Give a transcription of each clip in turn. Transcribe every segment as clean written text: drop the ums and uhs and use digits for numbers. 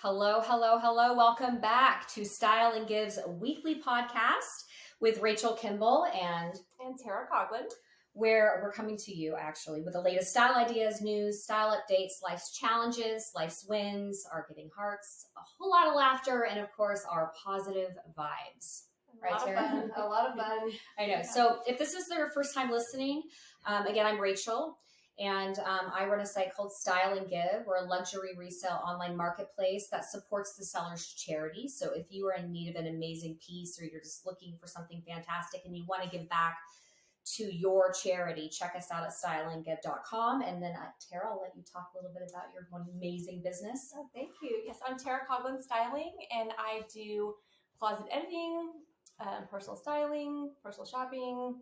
Hello, hello, hello. Welcome back to Style and Give's weekly podcast with Rachel Kimball and Tara Coughlin, where we're coming to you actually with the latest style ideas, news, style updates, life's challenges, life's wins, our giving hearts, a whole lot of laughter, and of course, our positive vibes. Right, Tara? A lot of fun. I know. So if this is their first time listening, again, I'm Rachel. And I run a site called Style and Give. We're a luxury resale online marketplace that supports the seller's charity. So if you are in need of an amazing piece or you're just looking for something fantastic and you want to give back to your charity, check us out at styleandgive.com. And then Tara, I'll let you talk a little bit about your amazing business. Oh, thank you. Yes, I'm Tara Coughlin Styling, and I do closet editing, personal styling, personal shopping,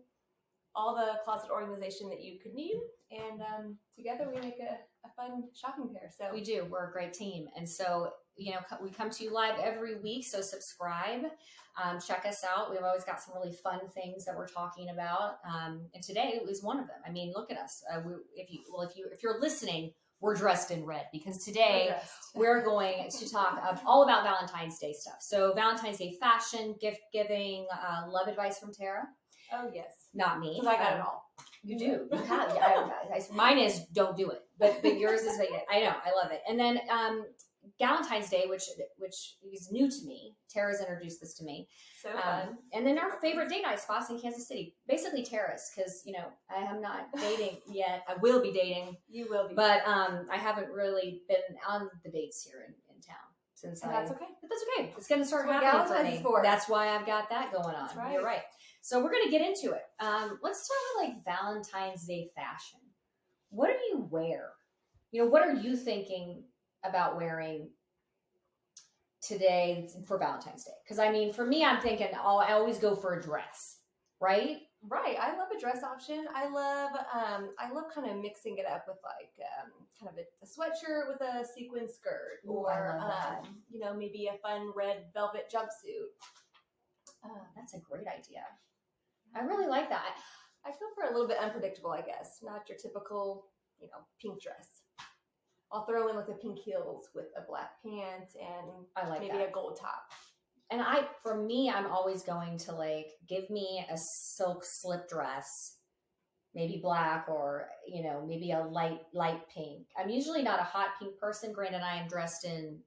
all the closet organization that you could need. And together we make a fun shopping pair. So we do. We're a great team. And so, we come to you live every week. So subscribe, check us out. We've always got some really fun things that we're talking about. And today was one of them. I mean, look at us. If you're listening, we're dressed in red because today we're going to talk all about Valentine's Day stuff. So Valentine's Day fashion, gift giving, love advice from Tara. Oh, yes. Not me. Because I got it all. You do. You have. Mine is don't do it. But yours is, I know. I love it. And then Galentine's Day, which is new to me. Tara's introduced this to me. So fun. And then our favorite date night spots in Kansas City. Basically Tara's, because, I am not dating yet. I will be dating. You will be. But I haven't really been on the dates here in town. That's okay. But that's okay. It's going to start happening for me. That's why I've got that going on. That's right. You're right. So we're going to get into it. Let's talk about Valentine's Day fashion. What do you wear? What are you thinking about wearing today for Valentine's Day? Because for me, I'm thinking, I always go for a dress, right? Right. I love a dress option. I love kind of mixing it up with kind of a sweatshirt with a sequin skirt, or maybe a fun red velvet jumpsuit. That's a great idea. I really like that. I feel for a little bit unpredictable, I guess. Not your typical, pink dress. I'll throw in the pink heels with a black pant and maybe a gold top. And for me, I'm always going to give me a silk slip dress, maybe black or, maybe a light pink. I'm usually not a hot pink person. Granted, I am dressed in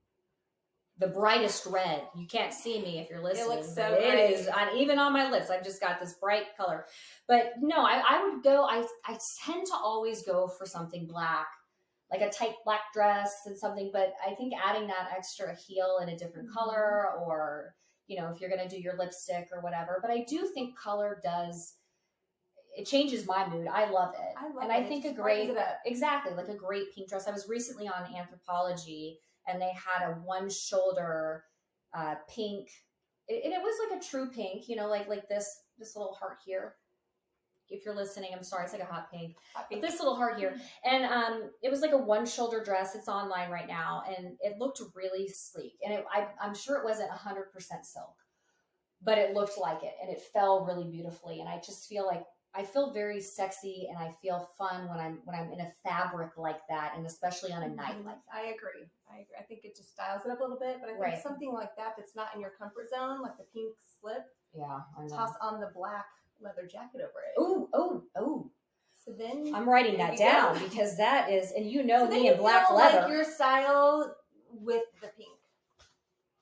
the brightest red. You can't see me if you're listening. It looks so bright. It is, even on my lips, I've just got this bright color. But no, I would go, I tend to always go for something black, like a tight black dress and something. But I think adding that extra heel in a different color, or, if you're going to do your lipstick or whatever. But I do think color it changes my mood. I love it. I think a great pink dress. I was recently on Anthropology, and they had a one shoulder pink, and it was like a true pink, like this little heart here. If you're listening, I'm sorry, it's like a hot pink. But this little heart here. And it was like a one shoulder dress. It's online right now, and it looked really sleek. And I'm sure it wasn't 100% silk, but it looked like it, and it fell really beautifully. And I just feel I feel very sexy, and I feel fun when I'm in a fabric like that, and especially on a night like that. I agree. I think it just styles it up a little bit, but I think something like that's not in your comfort zone, like the pink slip. Yeah, I know. Toss on the black leather jacket over it. Oh. So then I'm writing that down because that is, and so me in black leather. Like your style with the pink.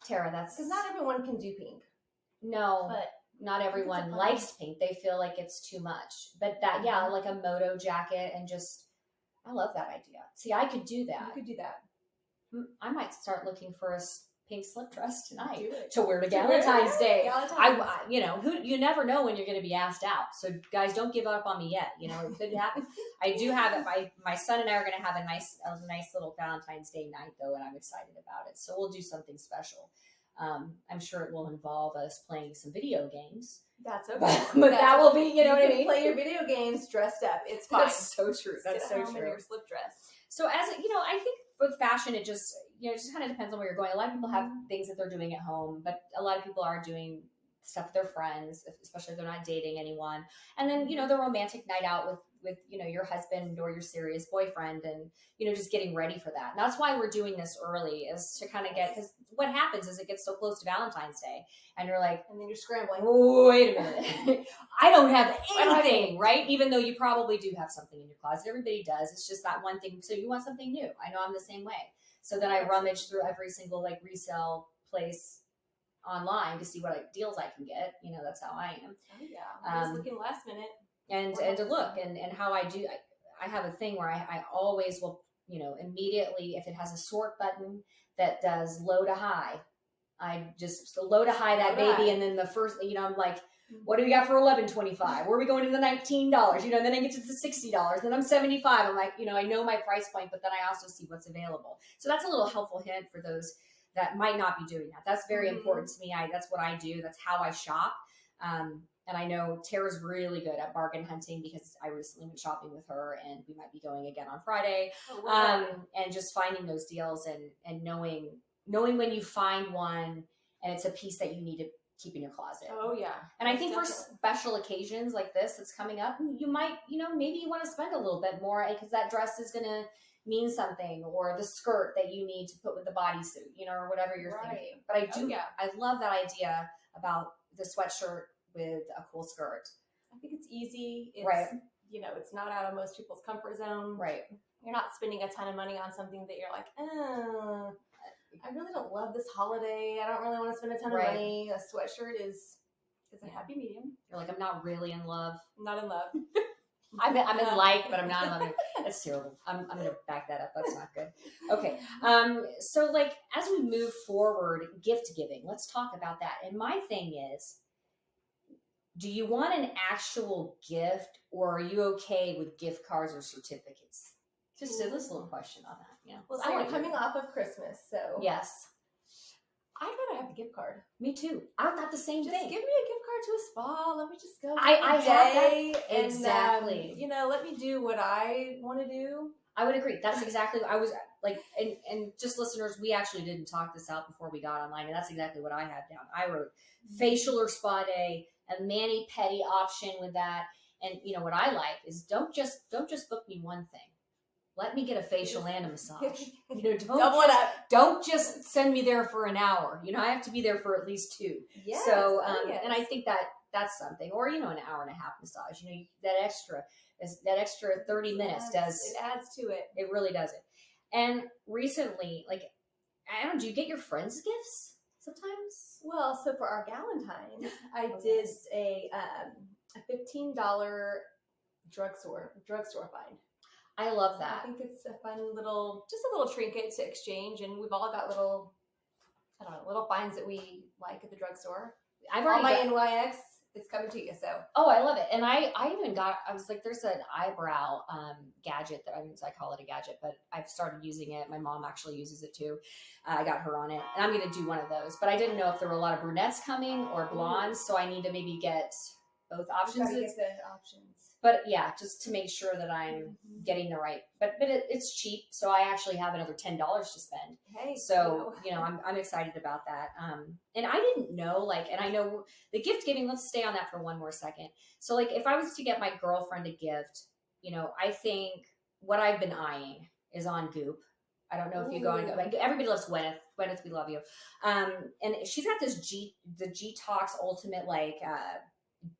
Tara, that's because not everyone can do pink. No, but not everyone likes pink. They feel like it's too much. But that, like a moto jacket, and just, I love that idea. See, I could do that. You could do that. I might start looking for a pink slip dress tonight to wear to Galentine's Day. You never know when you're going to be asked out. So guys, don't give up on me yet. It could happen. I do have it. My son and I are going to have a nice little Valentine's Day night though, and I'm excited about it. So we'll do something special. I'm sure it will involve us playing some video games. That's okay. But that will be, what I mean? Play your video games dressed up. It's fine. That's so true. That's so true. In your slip dress. So I think with fashion, it just kind of depends on where you're going. A lot of people have things that they're doing at home, but a lot of people are doing stuff with their friends, especially if they're not dating anyone. And then, the romantic night out your husband or your serious boyfriend, and just getting ready for that. And that's why we're doing this early, is to kind of get, because what happens is it gets so close to Valentine's Day and you're like, and then you're scrambling. Wait a minute. I don't have anything, right? Even though you probably do have something in your closet. Everybody does. It's just that one thing. So you want something new. I know I'm the same way. So then I rummage through every single like resale place online to see what deals I can get. That's how I am. Oh yeah. Just looking last minute. And to look and how I do. I have a thing where I always will, immediately, if it has a sort button that does low to high, I just low to high that baby. And then the first, I'm like, what do we got for $11.25? Where are we going to the $19? And then I get to the $60. Then I'm $75. I'm like, I know my price point, but then I also see what's available. So that's a little helpful hint for those that might not be doing that. That's very important to me. That's what I do. That's how I shop. And I know Tara's really good at bargain hunting, because I recently went shopping with her, and we might be going again on Friday. And just finding those deals and knowing when you find one and it's a piece that you need to keep in your closet. Oh yeah. And I think for special occasions like this that's coming up, you might, maybe you want to spend a little bit more, because that dress is going to mean something, or the skirt that you need to put with the bodysuit, or whatever you're thinking. But I love that idea about the sweatshirt with a cool skirt. I think it's easy. It's, right. It's not out of most people's comfort zone. Right. You're not spending a ton of money on something that you're like, I really don't love this holiday. I don't really want to spend a ton of money. A sweatshirt is a happy medium. You're like, I'm not really in love. I'm not in love. I'm in like, but I'm not in love. That's terrible. I'm going to back that up. That's not good. Okay. So like, as we move forward, gift giving, let's talk about that. And my thing is, do you want an actual gift, or are you okay with gift cards or certificates? Just a little question on that. Well, I'm coming off of Christmas, so yes, I'd rather have the gift card. Me too. I thought the same thing. Just give me a gift card to a spa. Let me just go. I have that. And, exactly. Let me do what I want to do. I would agree. That's exactly what I was like. And just listeners, we actually didn't talk this out before we got online, and that's exactly what I had down. I wrote facial or spa day, a mani-pedi option with that. And what I like is don't just book me one thing. Let me get a facial and a massage. Double it up. Don't just send me there for an hour. I have to be there for at least 2. Yes. So, and I think that's something. Or an hour and a half massage. That extra 30 minutes does. It adds to it. It really does it. And recently, like, I don't know, do you get your friends gifts sometimes? Well, so for our Galentine, I did a $15 drugstore find. I love that. I think it's a fun little trinket to exchange, and we've all got little finds that we like at the drugstore. I've already my NYX. It's coming to you. So. Oh, I love it. And I was like, there's an eyebrow gadget that I call it a gadget, but I've started using it. My mom actually uses it too. I got her on it, and I'm going to do one of those, but I didn't know if there were a lot of brunettes coming or blondes. So I need to maybe get both options. Get the options. But yeah, just to make sure that I'm getting the right, but it's cheap. So I actually have another $10 to spend. Hey, so, I'm excited about that. And I didn't know, and I know the gift giving, let's stay on that for one more second. So if I was to get my girlfriend a gift, I think what I've been eyeing is on Goop. I don't know if you go on, everybody loves Gwyneth. Gwyneth, we love you. And she's got the G-Tox Ultimate,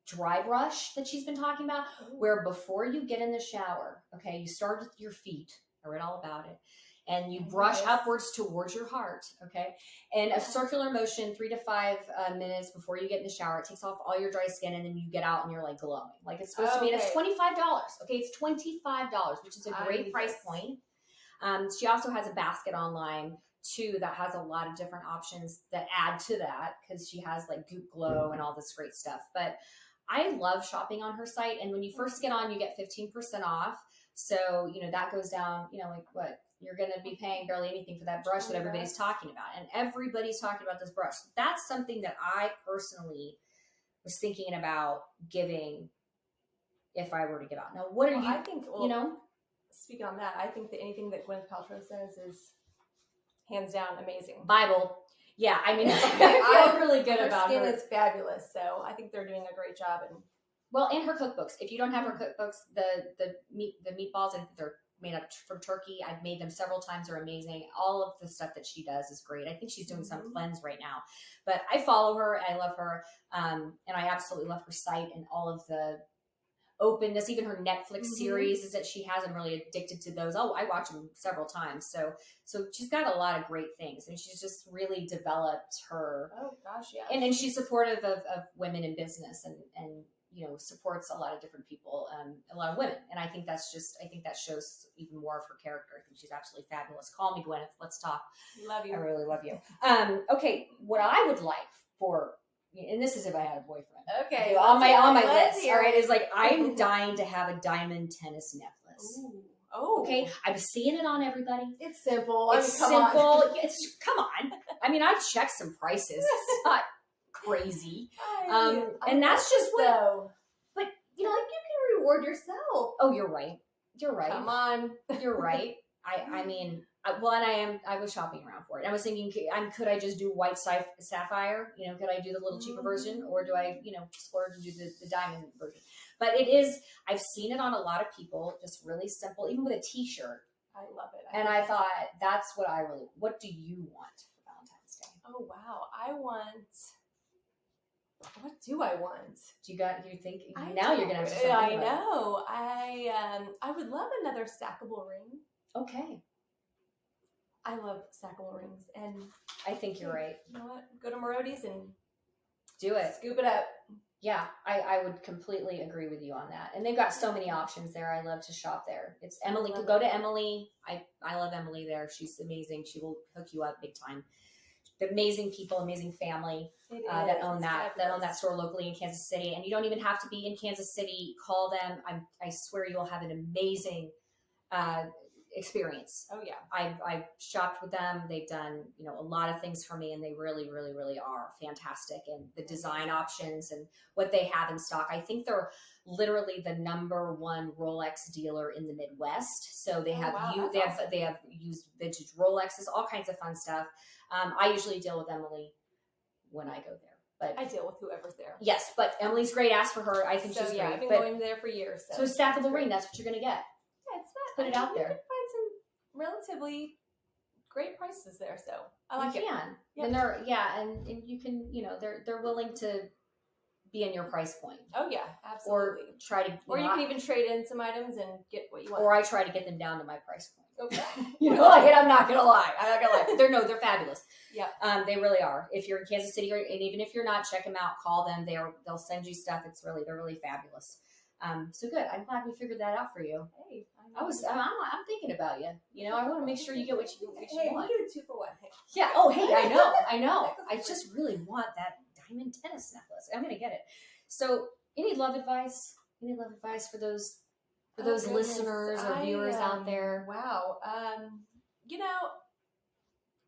dry brush that she's been talking about, where before you get in the shower, okay, you start with your feet. I read all about it. And you brush upwards towards your heart, okay? And a circular motion, 3 to 5 minutes before you get in the shower. It takes off all your dry skin, and then you get out and you're glowing. It's supposed to be, and it's $25. Okay, it's $25, which is a great price point. She also has a basket online too that has a lot of different options that add to that, because she has Goop Glow and all this great stuff. But I love shopping on her site, and when you first get on, you get 15% off. So that goes down, what you're going to be paying barely anything for that brush that everybody's talking about, and everybody's talking about this brush. That's something that I personally was thinking about giving if I were to give out. Now, what are you? I think speaking on that, I think that anything that Gwyneth Paltrow says is hands down amazing. Bible. Yeah, I feel really good about her. Her skin is fabulous, so I think they're doing a great job. And Well, and her cookbooks. If you don't have her cookbooks, the meatballs, and they're made up from turkey. I've made them several times. They're amazing. All of the stuff that she does is great. I think she's doing some cleanse right now, but I follow her. I love her. And I absolutely love her site and all of the openness. Even her Netflix series is that she has. I'm really addicted to those. Oh, I watch them several times. So she's got a lot of great things, and she's just really developed her. Oh gosh, yeah. And she's supportive of women in business and supports a lot of different people, a lot of women. And I think that shows even more of her character. I think she's absolutely fabulous. Call me, Gwyneth. Let's talk. Love you. I really love you. Okay. What I would like for, and this is if I had a boyfriend. Okay. On my list. All right. Is like, I'm dying to have a diamond tennis necklace. Ooh. Oh. Okay. I'm seeing it on everybody. It's simple. It's simple. Come on. I mean, I've checked some prices. It's not crazy. And that's just what, but like you can reward yourself. Oh, you're right. Come on. You're right. I mean, and I was shopping around for it. I was thinking, could I just do white sapphire? Could I do the little cheaper version, or do I, splurge and do the diamond version? But I've seen it on a lot of people, just really simple, even with a t-shirt. I love it. And I thought, that's what what do you want for Valentine's Day? Oh, wow. What do I want? You're gonna have to. I know. I would love another stackable ring. Okay. I love stackable rings, and I think you're right. You know what? Go to Marodi's and do it. Scoop it up. Yeah, I would completely agree with you on that. And they've got so many options there. I love to shop there. It's Emily. Go to Emily. I love Emily there. She's amazing. She will hook you up big time. The amazing people, amazing family that own that store locally in Kansas City. And you don't even have to be in Kansas City. Call them. I swear you'll have an amazing experience. Oh yeah. I've shopped with them. They've done, a lot of things for me, and they really, really, really are fantastic. And the design options and what they have in stock, I think they're literally the #1 Rolex dealer in the Midwest. So they have they have used vintage Rolexes, all kinds of fun stuff. I usually deal with Emily when I go there. But I deal with whoever's there. Yes, but Emily's great. Ask for her. I think she's great. I've been going there for years. So stackable ring, that's what you're going to get. Yeah, it's not. Put it out there. You can find some relatively great prices there, so I like it. You can. Yeah. And you can, they're willing to be in your price point. Oh yeah, absolutely. Or try to, you can even trade in some items and get what you want. Or I try to get them down to my price point. Okay. I'm not gonna lie. They're fabulous. Yeah. They really are. If you're in Kansas City, and even if you're not, check them out. Call them. They'll send you stuff. They're really fabulous. So good. I'm glad we figured that out for you. Hey, I'm thinking about you. I want to make sure you get what you want. We do 2 for 1. Hey. Yeah. Oh, hey, I know. I just really want that diamond tennis necklace. I'm gonna get it. So, any love advice? For those listeners or viewers out there? Wow.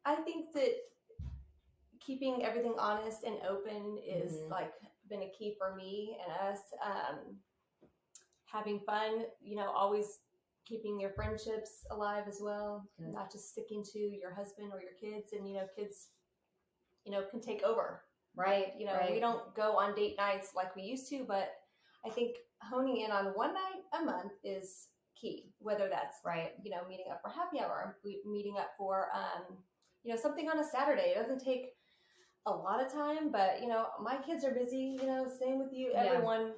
I think that keeping everything honest and open is been a key for me and us. Having fun, always keeping your friendships alive as well, not just sticking to your husband or your kids. And, kids, can take over. Right. We don't go on date nights like we used to, but I think honing in on one night a month is key, whether that's meeting up for happy hour, meeting up for, something on a Saturday. It doesn't take a lot of time, but, my kids are busy, same with you, everyone.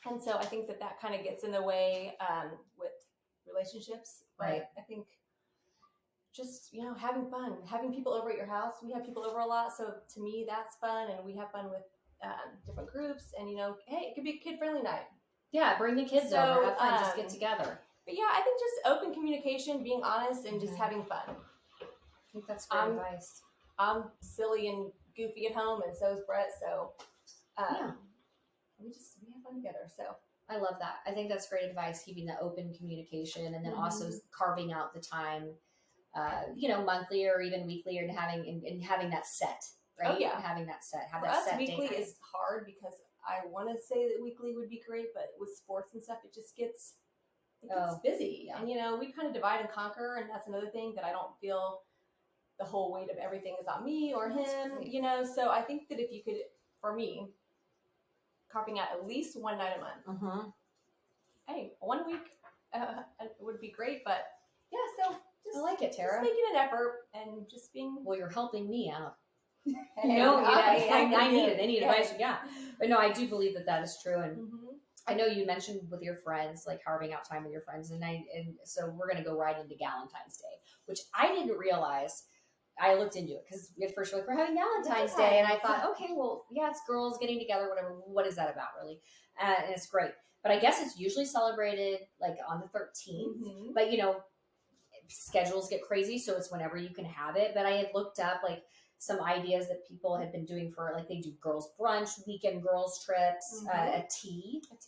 And so I think that kind of gets in the way with relationships. Right. I think just, having fun, having people over at your house. We have people over a lot. So to me, that's fun. And we have fun with different groups. And, hey, it could be a kid-friendly night. Yeah, bring the kids over. Have fun. Just get together. But yeah, I think just open communication, being honest, and just having fun. I think that's great advice. I'm silly and goofy at home, and so is Brett. So we have fun together. So I love that. I think that's great advice, keeping that open communication, and then also carving out the time, monthly or even weekly, and having that set, right? Oh yeah, having that set. For us, weekly is hard because I want to say that weekly would be great, but with sports and stuff, it gets busy. Yeah. And we kind of divide and conquer, and that's another thing that I don't feel the whole weight of everything is on me or him. So I think that if you could, for me, carving out at least one night a month. Mm-hmm. Hey, 1 week would be great, but yeah, so just, I like it, Tara. Just making an effort and just being. Well, you're helping me out. Hey, I need it. I need yes. advice. Yeah. But no, I do believe that is true. And Mm-hmm. I know you mentioned with your friends, like carving out time with your friends. And so we're going to go right into Galentine's Day, which I didn't realize. I looked into it because at first you're like, we're having Valentine's Day. And I thought, okay, well, yeah, it's girls getting together, whatever. What is that about, really? And it's great. But I guess it's usually celebrated like on the 13th. Mm-hmm. But, schedules get crazy. So it's whenever you can have it. But I had looked up like some ideas that people had been doing for like they do girls brunch, weekend girls trips, Mm-hmm. a tea, book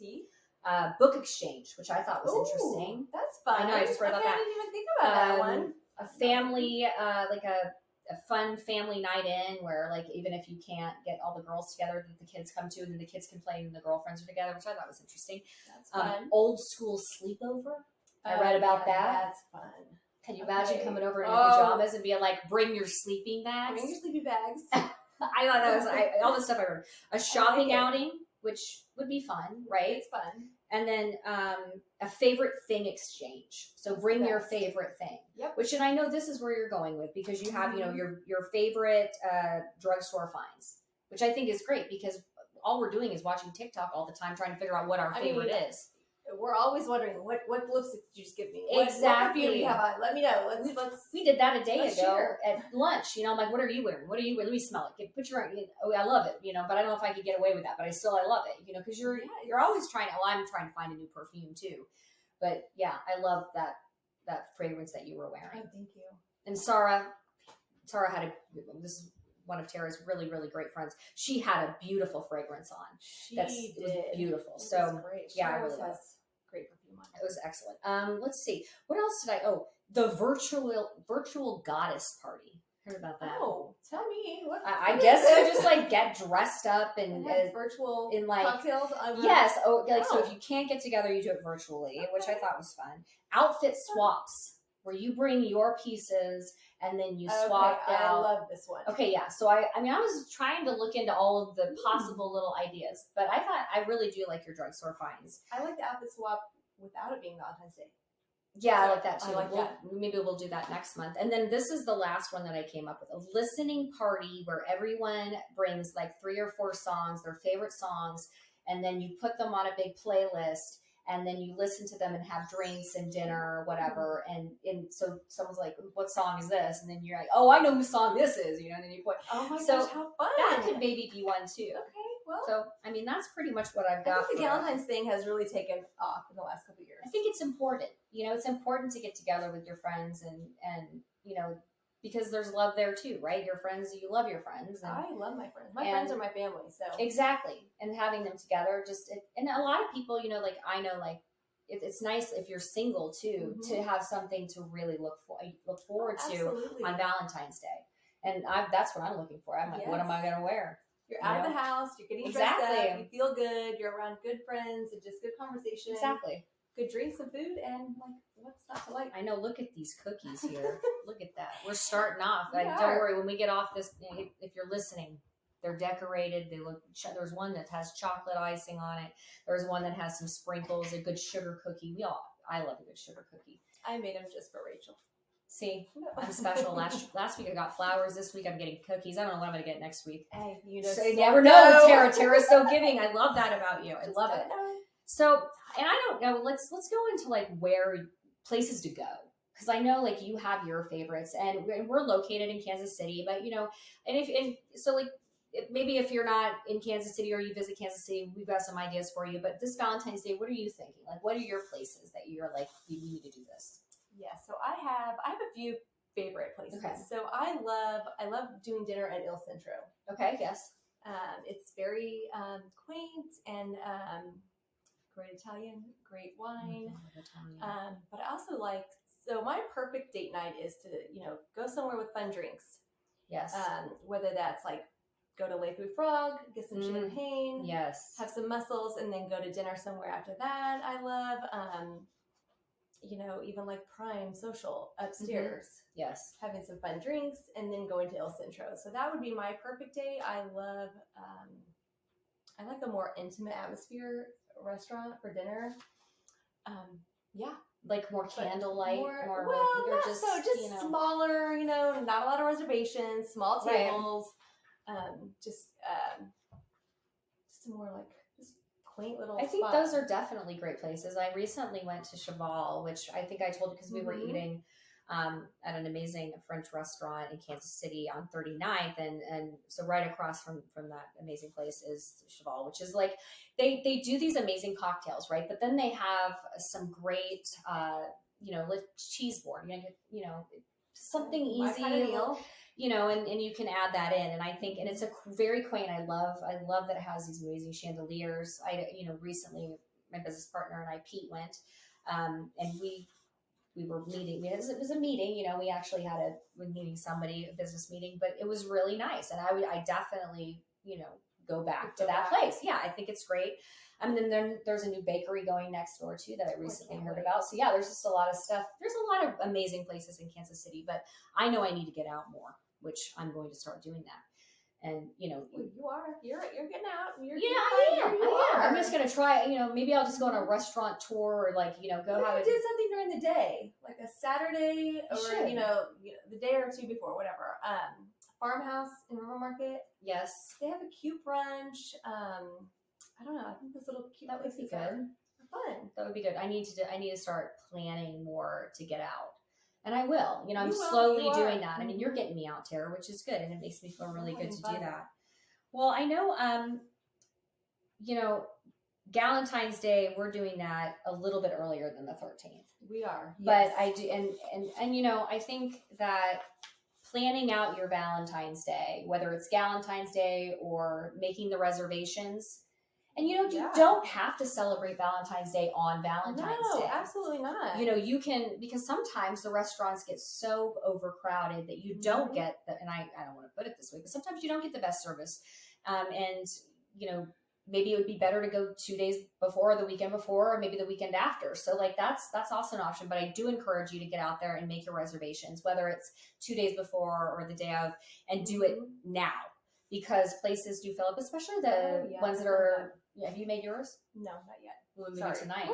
book exchange, which I thought was interesting. That's fun. I know, I just read about that. I didn't even think about that one. A family, like a fun family night in where like even if you can't get all the girls together that the kids come to and then the kids can play and the girlfriends are together, which I thought was interesting. That's fun. Old school sleepover. I read about that. That's fun. Can you imagine coming over in your Oh. pajamas and being like, bring your sleeping bags? Bring your sleeping bags. I thought that was all the stuff I heard. A shopping like it. outing, which would be fun, right? It's fun. And then a favorite thing exchange. So bring your Best. favorite thing. Yep. Which, and I know this is where you're going with because you have, Mhm. your favorite drugstore finds, which I think is great because all we're doing is watching TikTok all the time, trying to figure out what our favorite is. We're always wondering what lipstick did you just give me? Exactly. What perfume do you have on? Let me know. Let's. We did that a day Let's ago share. at lunch. I'm like, what are you wearing? What are you wearing? Let me smell it. Put your, oh, I love it, but I don't know if I could get away with that, but I love it, because you're always trying, I'm trying to find a new perfume too. But yeah, I love that fragrance that you were wearing. Oh, thank you. And Sarah had this is one of Tara's really, really great friends. She had a beautiful fragrance on. It was beautiful. It So was great. yeah, I always really love has great perfume on. it was excellent. Let's see. What else did the virtual goddess party. Heard about that? Oh, tell me. I guess you just like get dressed up and virtual in like cocktails. Yes. So if you can't get together, you do it virtually, which I thought was fun. Outfit swaps, where you bring your pieces and then you swap out. I love this one. Okay, yeah. So I was trying to look into all of the possible little ideas, but I thought I really do like your drugstore finds. I like the outfit swap without it being Valentine's Day. Yeah, I like that too. I like that. Maybe we'll do that next month. And then this is the last one that I came up with, a listening party where everyone brings like 3 or 4 songs, their favorite songs, and then you put them on a big playlist and then you listen to them and have drinks and dinner or whatever. And so someone's like, what song is this? And then you're like, oh, I know whose song this is, and then you put, oh my so gosh, how fun. that could maybe be one too. Okay, well. So, I mean, that's pretty much what I've got. I think the Galentine's thing has really taken off in the last couple of years. I think it's important. It's important to get together with your friends and because there's love there too, right? Your friends, you love your friends. And, I love my friends. My friends are my family, so. Exactly. And having them together, and a lot of people, I know, it's nice if you're single too, to have something to really look forward to on Valentine's Day. And that's what I'm looking for. I'm like, what am I going to wear? You're out of the house, you're getting dressed up, you feel good, you're around good friends, and just good conversation. Exactly. Good drinks and food, and what's not to like? I know. Look at these cookies here. Look at that. We're starting off. Don't worry. When we get off this, if you're listening, they're decorated. They look. There's one that has chocolate icing on it. There's one that has some sprinkles. A good sugar cookie. I love a good sugar cookie. I made them just for Rachel. See, I'm special. Last week I got flowers. This week I'm getting cookies. I don't know what I'm going to get next week. Hey, you never know. Tara's so giving. I love that about you. I love it. So, and I don't know. Let's go into where places to go, because I know you have your favorites, and we're located in Kansas City. But maybe if you're not in Kansas City or you visit Kansas City, we've got some ideas for you. But this Valentine's Day, what are you thinking? What are your places that you're we need to do this? Yeah, so I have a few favorite places. Okay. So I love doing dinner at Il Centro. Okay. Yes. It's very quaint and great Italian, great wine. But I also so my perfect date night is to go somewhere with fun drinks. Yes. Whether that's go to Fou Frog, get some champagne. Yes. Have some mussels, and then go to dinner somewhere after that. I love. Even Prime Social upstairs. Yes. Having some fun drinks and then going to Il Centro. So that would be my perfect day. I love I like a more intimate atmosphere restaurant for dinner. Yeah. Like more candlelight, more well, you're not just, so, just smaller, not a lot of reservations, small tables, just more like just quaint little I think spot. those are definitely great places. I recently went to Cheval, which I think I told you because we were eating at an amazing French restaurant in Kansas City on 39th. And so right across from that amazing place is Cheval, which is like, they do these amazing cocktails, right? But then they have some great, like cheese board, something easy. My kind of meal. And you can add that in. And I think, and it's a very quaint. I love that it has these amazing chandeliers. Recently my business partner and I, Pete, went, and we were meeting. It was a meeting, we actually had we're meeting somebody, a business meeting, but it was really nice. And I definitely, go back to that place. Yeah. I think it's great. Then there's a new bakery going next door too that I recently heard about. So yeah, there's just a lot of stuff. There's a lot of amazing places in Kansas City, but I know I need to get out more, which I'm going to start doing that. And you're getting out. I am. I'm just gonna try. Maybe I'll just go on a restaurant tour, or go have. Did something during the day, like a Saturday, or the day or two before, whatever. Farmhouse in River Market. Yes, they have a cute brunch. I don't know. I think this little cute. That would be good. Fun. That would be good. I need to start planning more to get out. And I will, I'm slowly doing that. I mean, you're getting me out, Tara, which is good. And it makes me feel really good to do that. Well, I know, Galentine's Day, we're doing that a little bit earlier than the 13th. We are. But I do. And I think that planning out your Valentine's Day, whether it's Galentine's Day or making the reservations, and you don't have to celebrate Valentine's Day on Valentine's Day. No, absolutely not. You can, because sometimes the restaurants get so overcrowded that you don't get and I don't want to put it this way, but sometimes you don't get the best service. Maybe it would be better to go 2 days before, the weekend before, or maybe the weekend after. So that's also an option, but I do encourage you to get out there and make your reservations, whether it's 2 days before or the day of, and do it now, because places do fill up, especially the ones that are. Have you made yours? No, not yet. We'll do it tonight.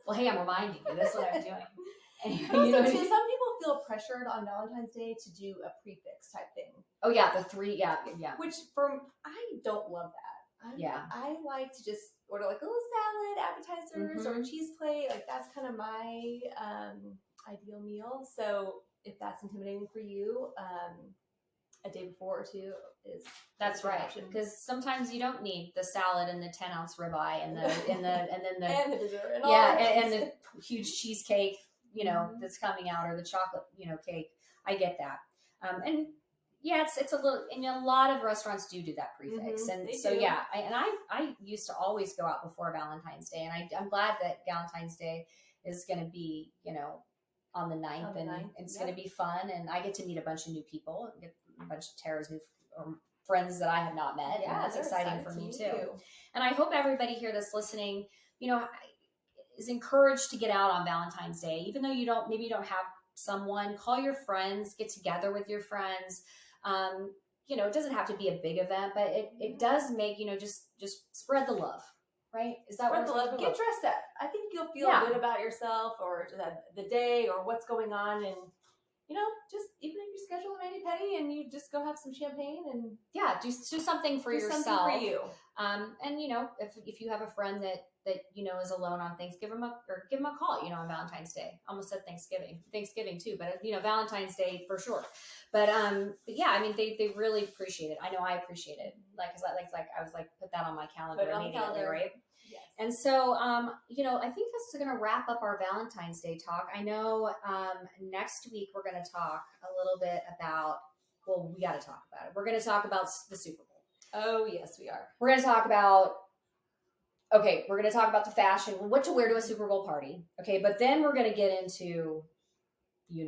Well, hey, I'm reminding you. That's what I'm doing. Anyway, some people feel pressured on Valentine's Day to do a prefix type thing. Oh yeah, the 3, yeah. Which I don't love that. I like to just order like a little salad, appetizers, or a cheese plate. Like that's kind of my ideal meal. So if that's intimidating for you, a day before or two is that's right, because sometimes you don't need the salad and the 10-ounce ribeye and the and the and the dessert and and the huge cheesecake that's coming out, or the chocolate cake. I get that, and it's a little, and a lot of restaurants do that prefix, and so do. I used to always go out before Valentine's Day, and I'm glad that Galentine's Day is going to be on the 9th, and it's going to be fun, and I get to meet a bunch of new people, get a bunch of Tara's new friends that I have not met. Yeah, and that's exciting for me too. And I hope everybody here that's listening, is encouraged to get out on Valentine's Day, even though you don't have someone. Call your friends, get together with your friends. It doesn't have to be a big event, but it does make, just spread the love. Right? Is that spread the love? Get dressed up. I think you'll feel good about yourself, or the day, or what's going on, and just even if you schedule a mani-pedi and you just go have some champagne and do something for yourself. Something for you. And if you have a friend that is alone on Thanksgiving, give them a call. On Valentine's Day. Almost said Thanksgiving too, but Valentine's Day for sure. But yeah, I mean they really appreciate it. I know I appreciate it. I was put that on my calendar immediately, right? Yes. And so, I think that's going to wrap up our Valentine's Day talk. I know next week we're going to talk a little bit about, we got to talk about it. We're going to talk about the Super Bowl. Oh, yes, we are. We're going to talk about the fashion, what to wear to a Super Bowl party. Okay, but then we're going to get into who.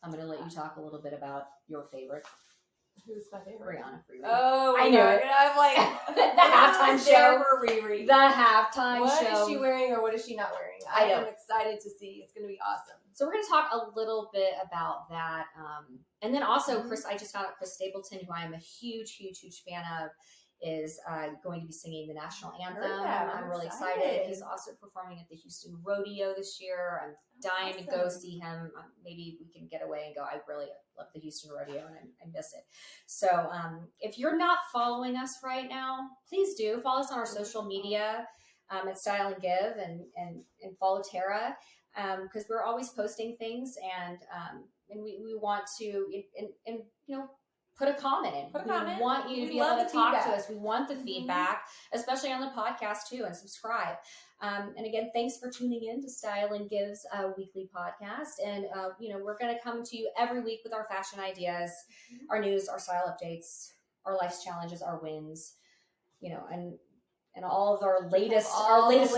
I'm going to let you talk a little bit about your favorite. Who's my favorite? Rihanna for Riri. Oh, I knew it. I'm like the halftime show for Riri. The halftime show. What is she wearing, or what is she not wearing? I am excited to see. It's going to be awesome. So we're going to talk a little bit about that, and then also Chris. I just found out Chris Stapleton, who I am a huge, huge, huge fan of, is going to be singing the national anthem. that. I'm really excited. He's also performing at the Houston Rodeo this year. I'm dying to go see him. Maybe we can get away and go. I really love the Houston Rodeo and I miss it. So if you're not following us right now, please do. Follow us on our social media at Style and Give and follow Tara because we're always posting things and we want to and you know, put a comment in. Put a comment. We want you to be able to talk to us. We want the feedback, especially on the podcast too, and subscribe. And again, thanks for tuning in to Style and Give's weekly podcast. And, you know, we're going to come to you every week with our fashion ideas, our news, our style updates, our life's challenges, our wins, you know, and all of our latest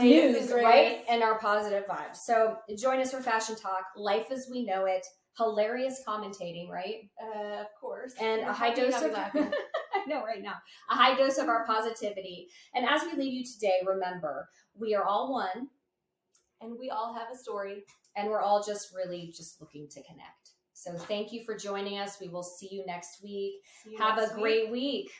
news, right? And our positive vibes. So join us for Fashion Talk, Life as We Know It, hilarious commentating, right? Of course. And a high dose of I know right now. A high dose of our positivity. And as we leave you today, remember, we are all one. And we all have a story. And we're all just really just looking to connect. So thank you for joining us. We will see you next week. Have a great week.